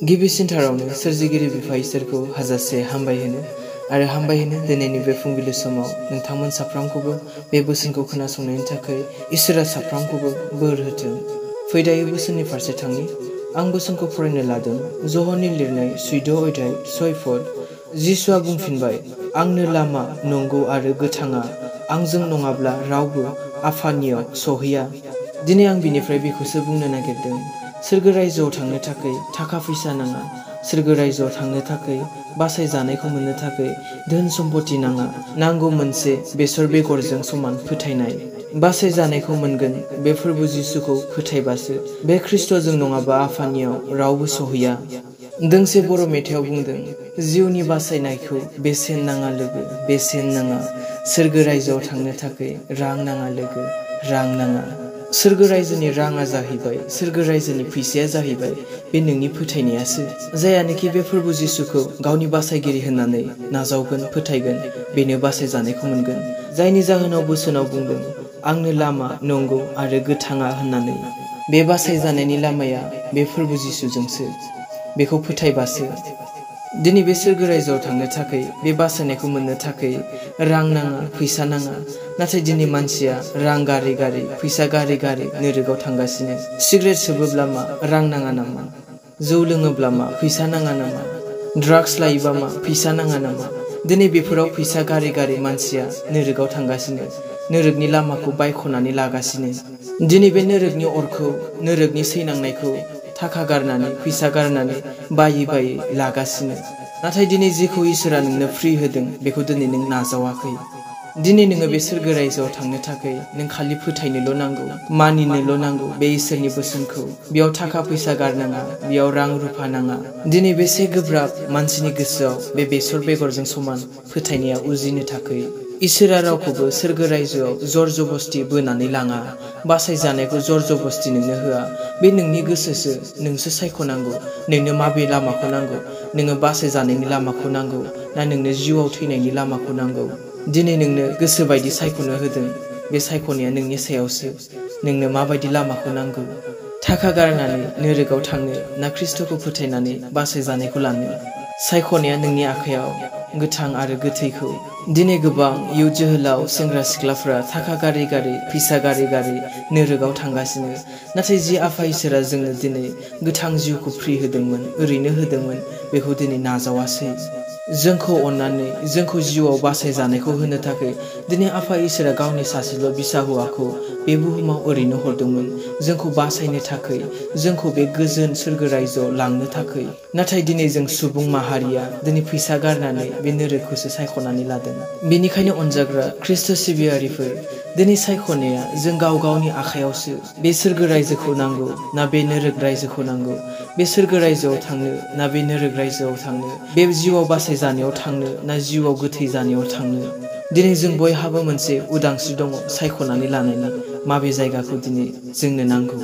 गिबिसिनथारावनो सोरजिगिरि बिफा इसोरखौ हाजासे हामबायहोनो आरो हामबायहोनो दिनैनि बे फुंबिलि समाव नोंथांमोन साफ्रोमखौबो बे बोसोनखौ खोनासंनायनि थाखाय इसोरा साफ्रोमखौबो बोर होथों। फैदायै बोसोननि फारसे थांनि। आं बोसोनखौ फरायनो लादों ज'हनि लिरनाय 14 अध्याय 6 पद। जिसुआ बुंफिनबाय, आंनो लामा, नंगौ आरो गोथाङा, आंजों नङाब्ला रावबो आफानियाव सहैया। दिनै आं बिनिफ्राय बेखौसो बुंनो नागिरदों। सोरगो रायजोआव थांनो थाखाय थाखा फैसा नाङा। सोरगो रायजोआव थांनो थाखाय बासायजानायखौ मोननो थाखाय धोन सम्पति नाङा। नांगौ मोनसे बेसर बेगरजों समान फोथायनाय। बासायजानायखौ मोनगोन बे फोरबो जिसुखौ फोथायबासो। बे ख्रिस्ट'जों नङाबा आफानियाव रावबो सहैया। दोंसे बर' मेथाइयाव बुंदों, जिउनि बासायनायखौ बेसेन नाङा लोगो, बेसेन नाङा। सोरगो रायजोआव थांनो थाखाय रां नाङा लोगो, रां नाङा। सोरगो रायजोनि राङा जाहैबाय, सोरगो रायजोनि फैसाया जाहैबाय बे नोंनि फोथायनायासो। जायानोखि बे फोरबो जिसुखौ गावनि बासायगिरि होननानै नाजावगोन, फोथायगोन, बेनो बासायजानायखौ मोनगोन। जायनि जाहोनाव बोसोनाव बुंदों, आंनो लामा, नंगौ आरो गोथाङा होननानै। बे बासायजानायनि लामाया बे फोरबो जिसुजोंसो। बेखौ फोथायबासो। दिनै बे सोरगो रायजोआव थांनो थाखाय, बे बासायनायखौ मोननो थाखाय रां नाङा, फैसा नाङा। नाथाय दिनै मानसिया रां गारै गारै, फैसा गारै गारै नोरोगाव थांगासिनो। सिगारेट सोबोब्ला मा रां नाङा नामा? जौ लोङोब्ला मा फैसा नाङा नामा? ड्राग्स लायोबा मा फैसा नाङा नामा? दिनै बेफोराव फैसा गारै गारै मानसिया नोरोगाव थांगासिनो। नोरोगनि लामाखौ बायख'नानै लागासिनो। दिनै बे नोरोगनि अरखौ, नोरोगनि सैनांनायखौ थाखा गारनानै, फैसा गारनानै बायै बायै लागासिनो। नाथाय दिनै जेखौ इसोरा नोंनो फ्रि होदों बेखौ दिनै नों नाजावाखै। दिनै नोङो बे सोरगो रायजोआव थांनो थाखाय नों खालि फोथायनोल' नांगौ, मानिनोल' नांगौ बे इसोरनि बोसोनखौ। बेयाव थाखा फैसा गारनाङा, बेयाव रां रुफा नाङा। दिनै बेसे गोब्राब मानसिनि गोसोआव बे बेसर बेगरजों समान फोथायनाया उजिनो थाखाय। इसोरा रावखौबो सोरगो रायजोआव जर जबस्ति बोनानै लाङा। बासायजानायखौ जर जबस्ति नोंनो होआ। बे नोंनि गोसोसो, नोंसो सायख'नांगौ नोंनो माबे लामाखौ नांगौ। नोङो बासायजानायनि लामाखौ नांगौ ना नोंनो जिउआव थैनायनि लामाखौ नांगौ। दिनै नोंनो गोसो बायदि सायख'नो होदों। बे सायख'नाया नोंनि सायावसो। नोंनो माबायदि लामाखौ नांगौ। थाखा गारनानै नोरोगाव थांनो ना ख्रिस्ट'खौ फोथायनानै बासायजानायखौ लानो। सायख'नाया नोंनि आखायाव। गोथां आरो गोथैखौ। दिनै गोबां इयुथ जोहोलाव सेंग्रा सिख्लाफ्रा थाखा गारै गारै, फैसा गारै गारै नोरोगाव थांगासिनो। नाथाय जि आफा इसोरा जोंनो दिनै गोथां जिउखौ फ्रि होदोंमोन, ओरैनो होदोंमोन, बेखौ दिनै नाजावासै। जोंखौ अननानै, जोंखौ जिउआव बासायजानायखौ होनो थाखाय दिनै आफा इसोरा गावनि सासेल' बिसा हौवाखौ बे बुहुमाव ओरैनो हरदोंमोन। जोंखौ बासायनो थाखाय, जोंखौ बे गोजोन सोरगो रायजोआव लांनो थाखाय। नाथाय दिनै जों सुबुं माहारिया दिनै फैसा गारनानै बे नोरोगखौसो सायख'नानै लादों। बेनिखायनो अनजाग्रा ख्रिस्ट' सिबियारिफोर, दिनै सायख'नाया जों गाव गावनि आखायावसो। बे सोरगो रायजोखौ नांगौ ना बे नोरोग रायजोखौ नांगौ? बे सोरगो रायजोआव थांनो ना बे नोरोग रायजोआव थांनो? बे जिउआव बासायजानायाव थांनो ना जिउआव गोथै जानायाव थांनो? दिनै जों बयहाबो मोनसे उदांस्रि दङ सायख'नानै लानायनि। माबे जायगाखौ दिनै जोंनो नांगौ।